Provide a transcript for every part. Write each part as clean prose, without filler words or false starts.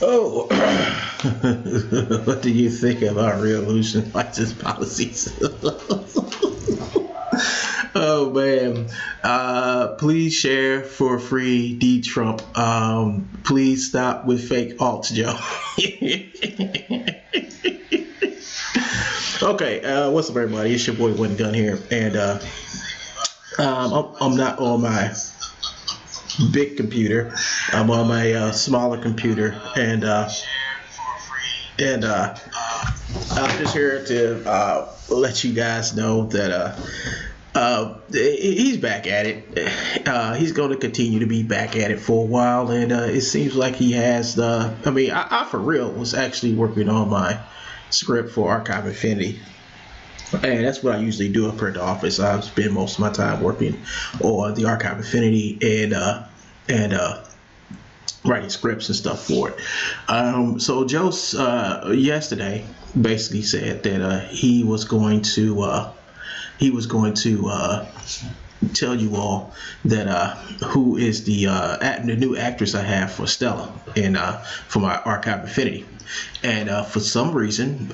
Oh, what do you think about revolution license policies? Oh man, please share for free, D Trump. Please stop with fake alts, Joe. Okay, what's up, everybody? It's your boy One Gun here, and I'm not on my big computer. I'm on my smaller computer, and I'm just here to let you guys know that he's back at it. He's going to continue to be back at it for a while, and it seems like he has the. I mean, I for real was actually working on my script for Archive Infinity. And that's what I usually do up here at the office. I spend most of my time working on the Archive Infinity and writing scripts and stuff for it. So Joe yesterday basically said that he was going to tell you all that who is the new actress I have for Stella and for my Archive Infinity. And for some reason,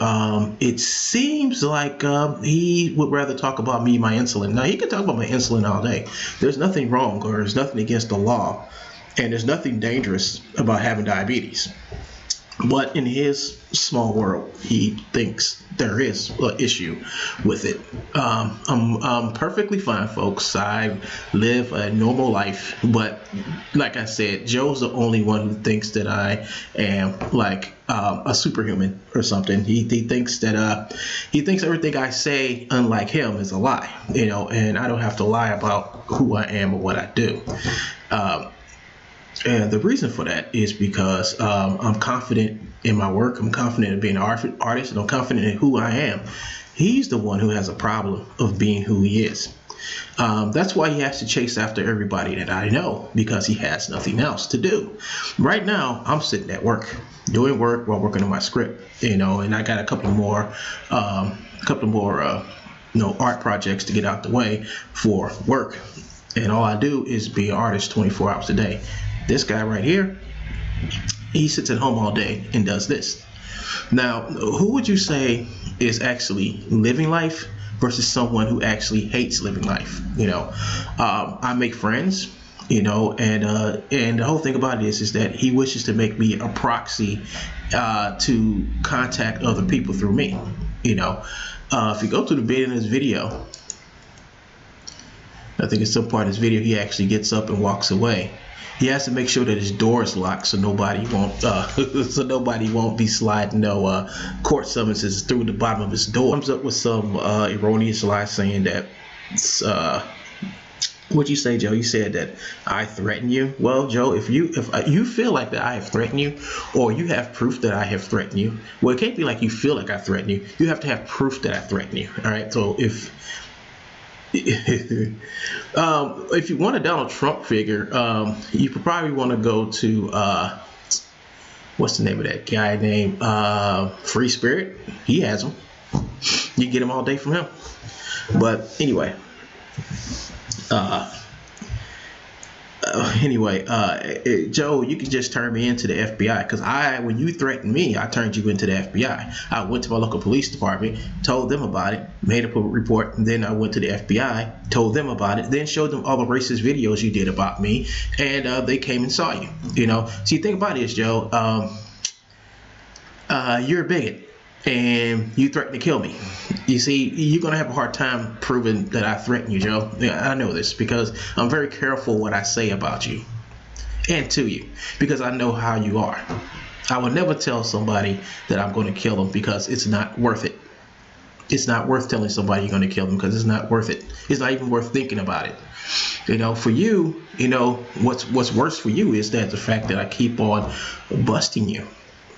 it seems like he would rather talk about me, my insulin. Now, he can talk about my insulin all day. There's nothing wrong, or there's nothing against the law, and there's nothing dangerous about having diabetes. But in his small world, he thinks there is an issue with it. I'm perfectly fine, folks. I live a normal life, but like I said, Joe's the only one who thinks that I am like a superhuman or something. He thinks that he thinks everything I say, unlike him, is a lie. And I don't have to lie about who I am or what I do. And the reason for that is because I'm confident in my work. I'm confident in being an artist, and I'm confident in who I am. He's the one who has a problem of being who he is. That's why he has to chase after everybody that I know, because he has nothing else to do. Right now, I'm sitting at work, doing work while working on my script, and I got a couple more art projects to get out the way for work. And all I do is be an artist 24 hours a day. This guy right here, he sits at home all day and does this. Now, who would you say is actually living life versus someone who actually hates living life? I make friends, and the whole thing about it is that he wishes to make me a proxy to contact other people through me. If you go to the beginning of this video, I think it's some part of this video, he actually gets up and walks away. He has to make sure that his door is locked so nobody won't be sliding court summonses through the bottom of his door. Comes up with some erroneous lie saying that what'd you say, Joe? You said that I threaten you. Well, Joe, if you feel like that I have threatened you, or you have proof that I have threatened you, well, it can't be like you feel like I threaten you. You have to have proof that I threaten you. All right. So if you want a Donald Trump figure, you probably want to go to what's the name of that guy named Free Spirit. He has them. You can get them all day from him. But anyway, Joe, you can just turn me into the FBI, because when you threatened me, I turned you into the FBI. I went to my local police department, told them about it, made up a report, and then I went to the FBI, told them about it, then showed them all the racist videos you did about me, and they came and saw you. See, the thing about it is, Joe, you're a bigot, and you threatened to kill me. You see, you're going to have a hard time proving that I threaten you, Joe. Yeah, I know this because I'm very careful what I say about you and to you, because I know how you are. I would never tell somebody that I'm going to kill them, because it's not worth it. It's not worth telling somebody you're going to kill them, because it's not worth it. It's not even worth thinking about it. For you, what's worse for you is that the fact that I keep on busting you.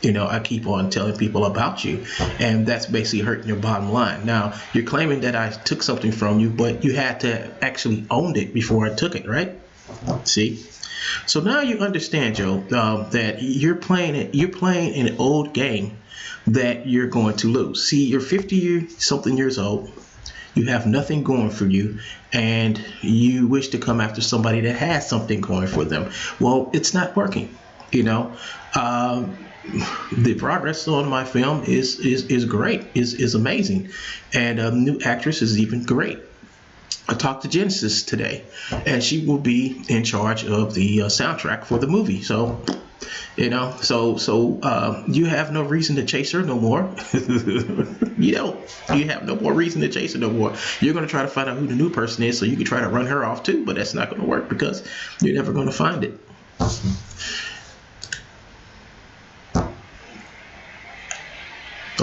I keep on telling people about you, and that's basically hurting your bottom line. Now, you're claiming that I took something from you, but you had to actually own it before I took it, right? See? So now you understand, Joe, that you're playing an old game that you're going to lose. See, you're 50-something years old. You have nothing going for you, and you wish to come after somebody that has something going for them. Well, it's not working. You know, the progress on my film is great, is amazing, and new actress is even great. I talked to Genesis today, and she will be in charge of the soundtrack for the movie. So, you have no reason to chase her no more. You don't. You have no more reason to chase her no more. You're going to try to find out who the new person is, so you can try to run her off too, but that's not going to work because you're never going to find it.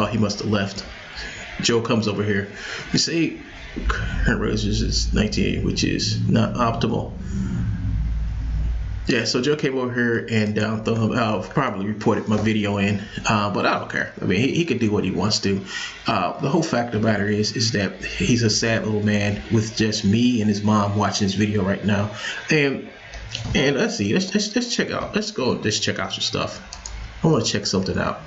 Oh, he must have left. Joe comes over here. You see, current roses is 1980, which is not optimal. Yeah, so Joe came over here and probably reported my video in, but I don't care. I mean, he can do what he wants to. The whole fact of the matter is that he's a sad little man with just me and his mom watching this video right now. And let's see, let's check out. Let's check out some stuff. I want to check something out.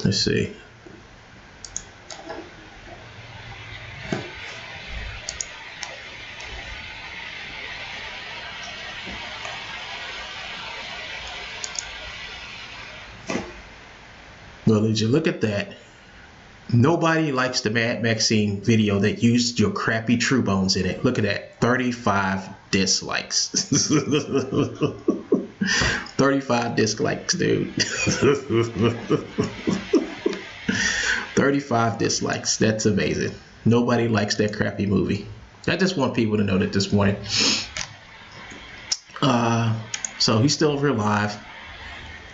Let's see. Well, did you look at that? Nobody likes the Mad Maxine video that used your crappy Truebones in it. Look at that, 35 dislikes. 35 dislikes, dude. 35 dislikes. That's amazing. Nobody likes that crappy movie. I just want people to know that this morning. So he's still over here live,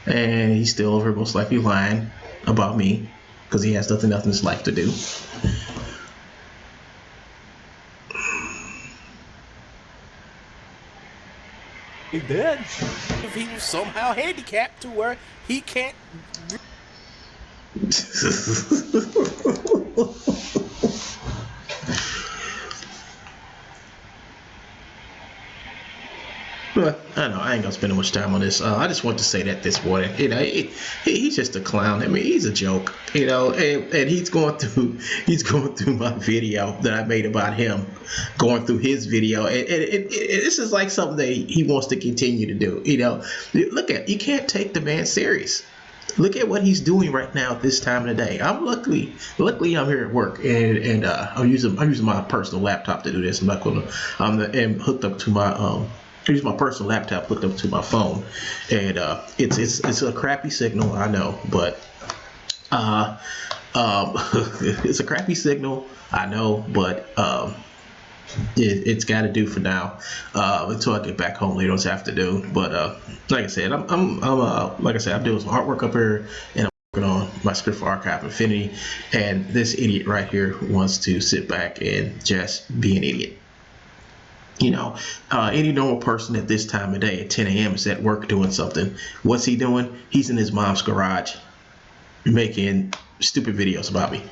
and he's still over most likely lying about me because he has nothing else in his life to do. He did. If he was somehow handicapped to where he can't. But I know I ain't gonna spend much time on this. I just want to say that this morning, he's just a clown. I mean, he's a joke, and he's going through my video that I made about him, going through his video, and this is like something that he wants to continue to do. Look at, you can't take the man serious. Look at what he's doing right now at this time of the day. I'm luckily I'm here at work, and I'm using my personal laptop to do this. I'm not gonna and hooked up to my I use my personal laptop hooked up to my phone, and it's a crappy signal, I know, but it's a crappy signal, I know, but it's got to do for now until I get back home later this afternoon. But like I said, I'm doing some artwork up here, and I'm working on my script for Archive Infinity, and this idiot right here wants to sit back and just be an idiot. Any normal person at this time of day at 10 a.m. is at work doing something. What's he doing? He's in his mom's garage making stupid videos about me,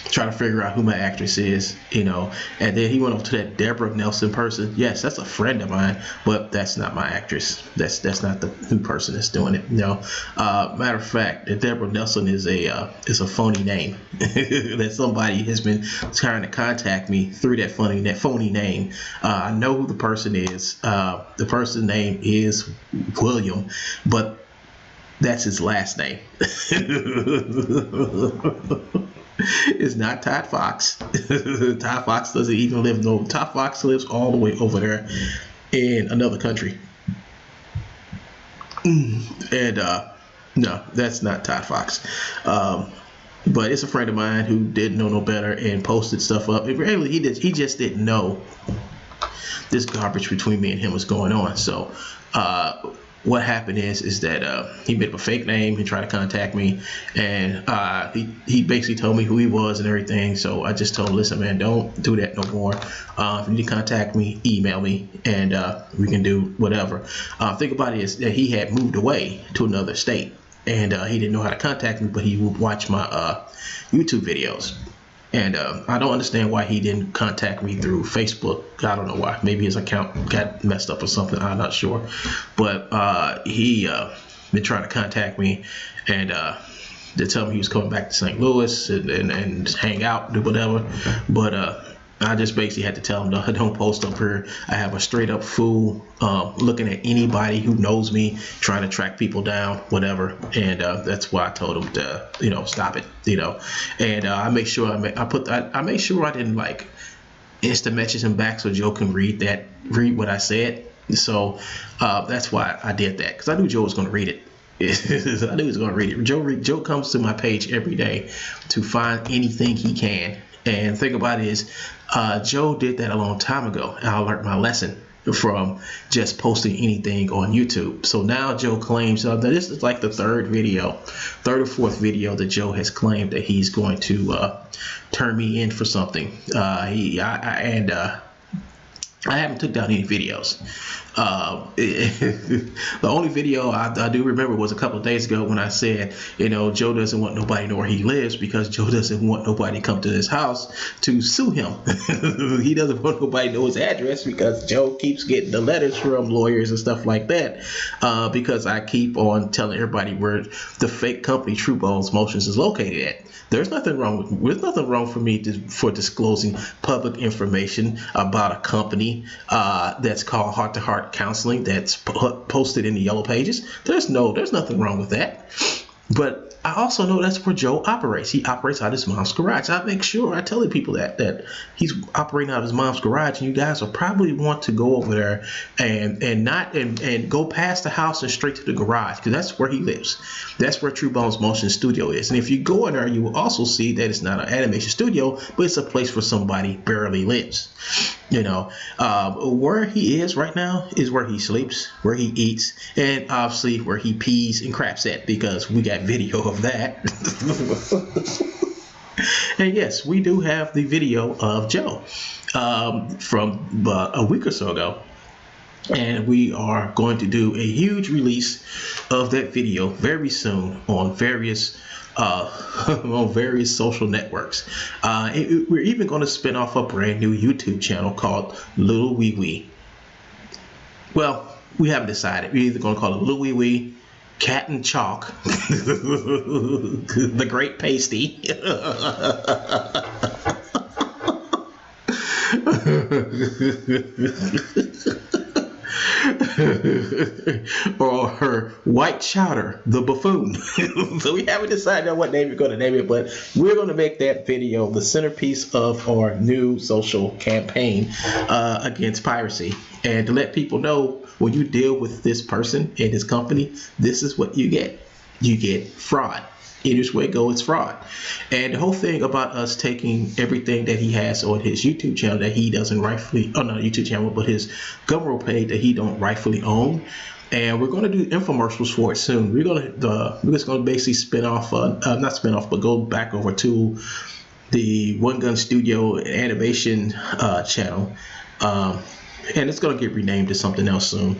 trying to figure out who my actress is, and then he went over to that Deborah Nelson person. Yes, that's a friend of mine, but that's not my actress. That's not the new person that's doing it. Matter of fact, Deborah Nelson is a phony name that somebody has been trying to contact me through that phony name. I know who the person is. The person's name is William, but that's his last name. It's not Todd Fox. Todd Fox doesn't even live. No, Todd Fox lives all the way over there in another country. And no, that's not Todd Fox. But it's a friend of mine who didn't know no better and posted stuff up. He just didn't know this garbage between me and him was going on. So what happened is that he made up a fake name. He tried to contact me, and he basically told me who he was and everything. So I just told him, listen, man, don't do that no more. If you need to contact me, email me, and we can do whatever. Think about it is that he had moved away to another state, and he didn't know how to contact me, but he would watch my YouTube videos. And I don't understand why he didn't contact me through Facebook. I don't know why. Maybe his account got messed up or something. I'm not sure. But he been trying to contact me, and they tell me he was coming back to St. Louis and hang out, do whatever. But I just basically had to tell him, no, don't post up here. I have a straight up fool looking at anybody who knows me, trying to track people down, whatever. And that's why I told him to, stop it, And I make sure I made sure I didn't like instant message him back so Joe can read what I said. So that's why I did that, because I knew Joe was going to read it. I knew he was going to read it. Joe comes to my page every day to find anything he can. And the thing about it is, Joe did that a long time ago, and I learned my lesson from just posting anything on YouTube. So now Joe claims that this is like the third or fourth video that Joe has claimed that he's going to turn me in for something. I haven't took down any videos. The only video I do remember was a couple of days ago when I said, Joe doesn't want nobody to know where he lives because Joe doesn't want nobody to come to his house to sue him. He doesn't want nobody to know his address because Joe keeps getting the letters from lawyers and stuff like that, because I keep on telling everybody where the fake company Truebones Motions is located at. There's nothing wrong for me for disclosing public information about a company that's called Heart to Heart Counseling that's posted in the yellow pages. There's nothing wrong with that. But I also know that's where Joe operates. He operates out of his mom's garage. I make sure I tell people that he's operating out of his mom's garage, and you guys will probably want to go over there and go past the house and straight to the garage, because that's where he lives. That's where Truebones Motion Studio is. And if you go in there, you will also see that it's not an animation studio, but it's a place where somebody barely lives. Where he is right now is where he sleeps, where he eats, and obviously where he pees and craps at, because we got video of that. And yes, we do have the video of Joe from a week or so ago. And we are going to do a huge release of that video very soon on various social networks. We're even going to spin off a brand new YouTube channel called Little Wee Wee. Well, we haven't decided. We're either going to call it Little Wee Wee, Cat and Chalk, The Great Pasty, or her White Chowder, the Buffoon. So we haven't decided on what name we're going to name it, but we're going to make that video the centerpiece of our new social campaign against piracy. And to let people know, when you deal with this person and his company, this is what you get. You get fraud. Either way it goes, it's fraud. And the whole thing about us taking everything that he has on his YouTube channel that he doesn't rightfully, not YouTube channel, but his Gumroad page that he don't rightfully own, and we're going to do infomercials for it soon. We're just going to basically spin off, not spin off, but go back over to the One Gun Studio animation channel, and it's going to get renamed to something else soon.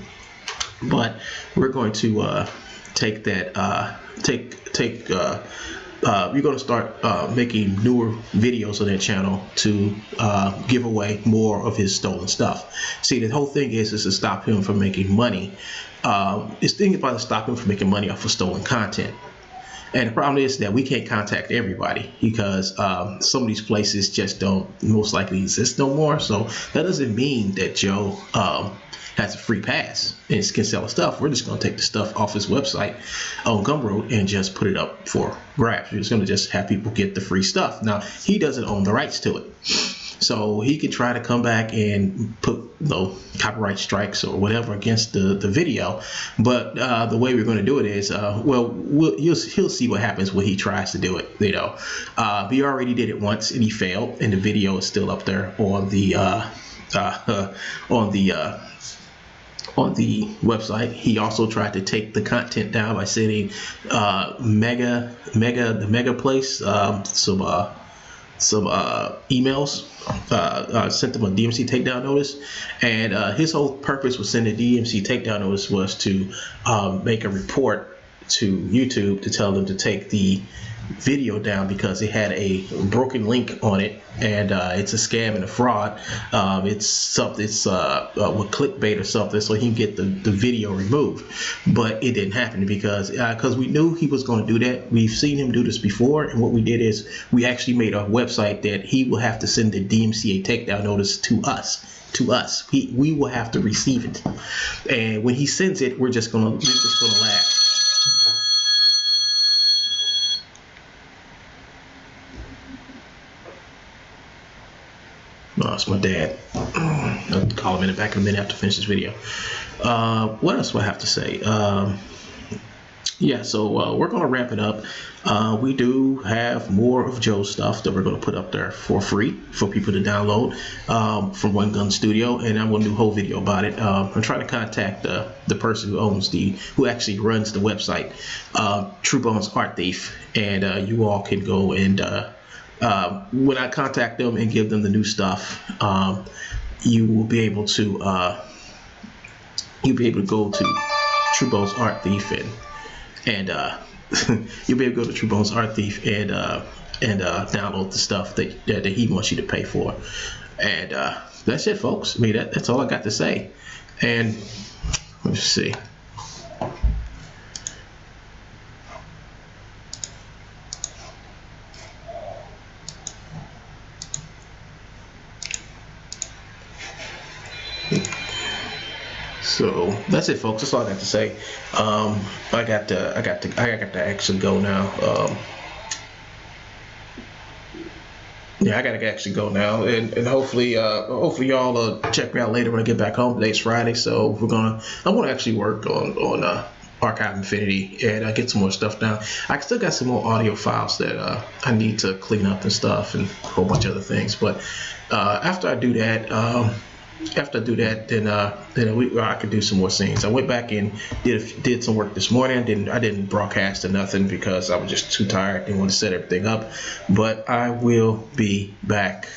But we're going to take that. We're going to start making newer videos on that channel to give away more of his stolen stuff. See, the whole thing is to stop him from making money. It's thinking about to stop him from making money off of stolen content. And the problem is that we can't contact everybody, because some of these places just don't most likely exist no more. So that doesn't mean that Joe has a free pass and can sell his stuff. We're just going to take the stuff off his website on Gumroad and just put it up for grabs. We're just going to just have people get the free stuff. Now, he doesn't own the rights to it, so he could try to come back and put copyright strikes or whatever against the video. But the way we're going to do it is, he'll see what happens when he tries to do it. He already did it once and he failed, and the video is still up there on the website. He also tried to take the content down by sending the Mega Place some emails, sent them a DMC takedown notice, and his whole purpose with sending DMC takedown notice was to make a report to YouTube to tell them to take the video down because it had a broken link on it, and it's a scam and a fraud. It's something, it's with clickbait or something, so he can get the video removed. But it didn't happen because we knew he was going to do that. We've seen him do this before, and what we did is we actually made a website that he will have to send the DMCA takedown notice to us. We will have to receive it, and when he sends it, we're just gonna laugh. No, it's my dad. I'll call him back in a minute after I finish this video. What else do I have to say? Yeah, so we're going to wrap it up. We do have more of Joe's stuff that we're going to put up there for free for people to download from One Gun Studio, and I'm going to do a whole video about it. I'm trying to contact the person who actually runs the website, Truebones Art Thief, and you all can go and when I contact them and give them the new stuff, you will be able to go to Truebones Art Thief and you'll be able to go to Truebones Art Thief and download the stuff that he wants you to pay for. And that's it, folks. I mean, that's all I got to say. And let's see. So that's it, folks. That's all I got to say. I got to actually go now. Yeah, I gotta actually go now, and hopefully y'all check me out later when I get back home. Today's Friday, so I'm gonna actually work on Archive Infinity and get some more stuff down. I still got some more audio files that I need to clean up and stuff, and a whole bunch of other things. But after I do that, then I could do some more scenes. I went back and did some work this morning. I didn't broadcast or nothing because I was just too tired. Didn't want to set everything up. But I will be back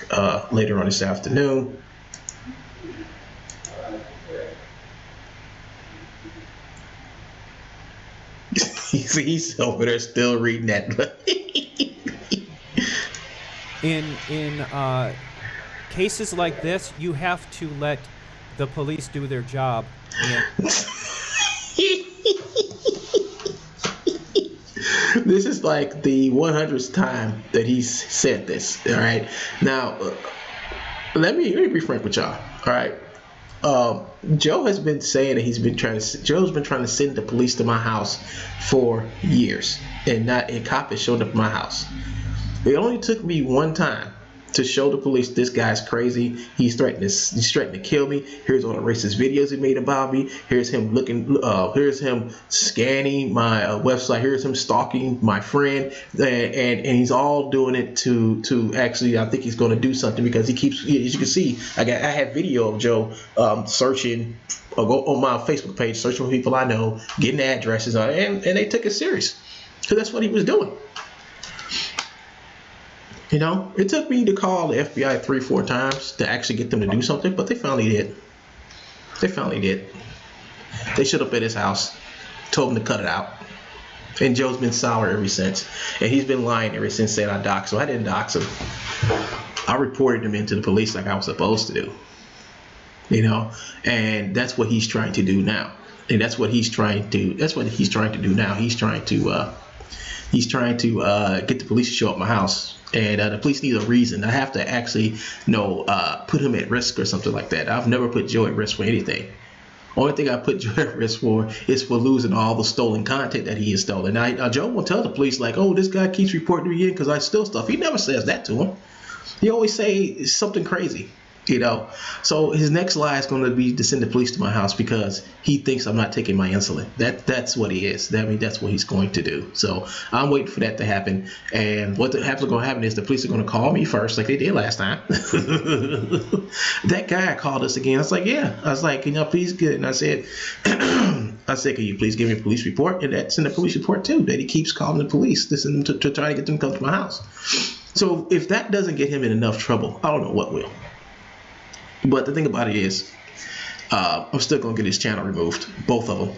later on this afternoon. He's over there still reading that. In cases like this, you have to let the police do their job. This is like the 100th time that he's said this. All right. Now, let me be frank with y'all. All right. Joe has been saying that Joe's been trying to send the police to my house for years, and a cop has showed up at my house. It only took me one time to show the police this guy's crazy. He's threatening to kill me. Here's all the racist videos he made about me. Here's him here's him scanning my website. Here's him stalking my friend, and he's all doing it to actually, I think he's going to do something because he keeps, as you can see, I have video of Joe searching, or go on my Facebook page, searching for people I know, getting addresses, and they took it serious because that's what he was doing. You know, it took me to call the FBI 3-4 times to actually get them to do something, but they finally did. They showed up at his house, told him to cut it out. And Joe's been sour ever since. And he's been lying ever since, saying I doxed him. I didn't dox him. I reported him into the police like I was supposed to do. You know, and that's what he's trying to do now. And that's what he's trying to do now. He's trying to get the police to show up at my house. And the police need a reason. I have to actually, put him at risk or something like that. I've never put Joe at risk for anything. Only thing I put Joe at risk for is for losing all the stolen content that he has stolen. Now, Joe will tell the police, like, oh, this guy keeps reporting me in because I steal stuff. He never says that to him. He always say something crazy. You know, so his next lie is going to be to send the police to my house because he thinks I'm not taking my insulin. That's what he is. That's what he's going to do. So I'm waiting for that to happen. And what going to happen is the police are going to call me first, like they did last time. That guy called us again. I was like, yeah. I was like, can y'all please get it? And I said, can you please give me a police report? And that's in the police report too, that he keeps calling the police to try to get them to come to my house. So if that doesn't get him in enough trouble, I don't know what will. But the thing about it is, I'm still gonna get his channel removed, both of them.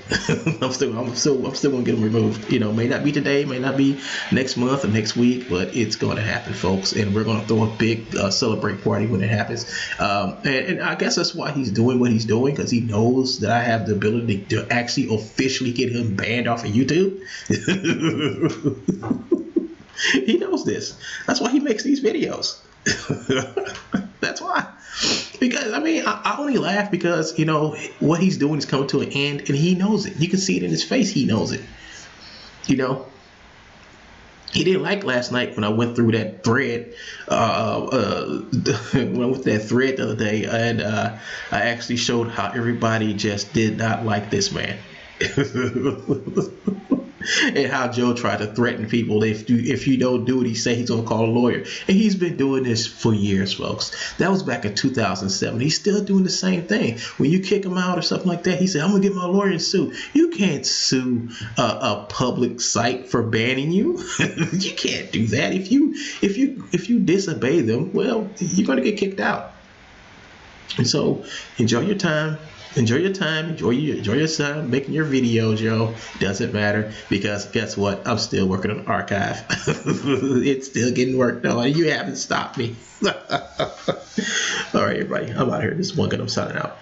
I'm still gonna get them removed. You know, may not be today, may not be next month or next week, but it's gonna happen, folks. And we're gonna throw a big celebrate party when it happens. And I guess that's why he's doing what he's doing, because he knows that I have the ability to actually officially get him banned off of YouTube. He knows this. That's why he makes these videos. That's why. Because I mean, I only laugh because, you know, what he's doing is coming to an end, and he knows it. You can see it in his face. He knows it. You know, he didn't like last night when I went through that thread. When I went through that thread the other day, and I actually showed how everybody just did not like this man. And how Joe tried to threaten people if you don't do what he say, he's gonna call a lawyer. And he's been doing this for years, folks. That was back in 2007. He's still doing the same thing. When you kick him out or something like that, he said, "I'm gonna get my lawyer and sue." You can't sue a public site for banning you. You can't do that. If you disobey them, well, you're gonna get kicked out. And so enjoy your time. Enjoy your time making your videos, yo. Doesn't matter, because guess what? I'm still working on the archive. It's still getting worked on. You haven't stopped me. All right, everybody. I'm out here. This is one good. I'm signing out.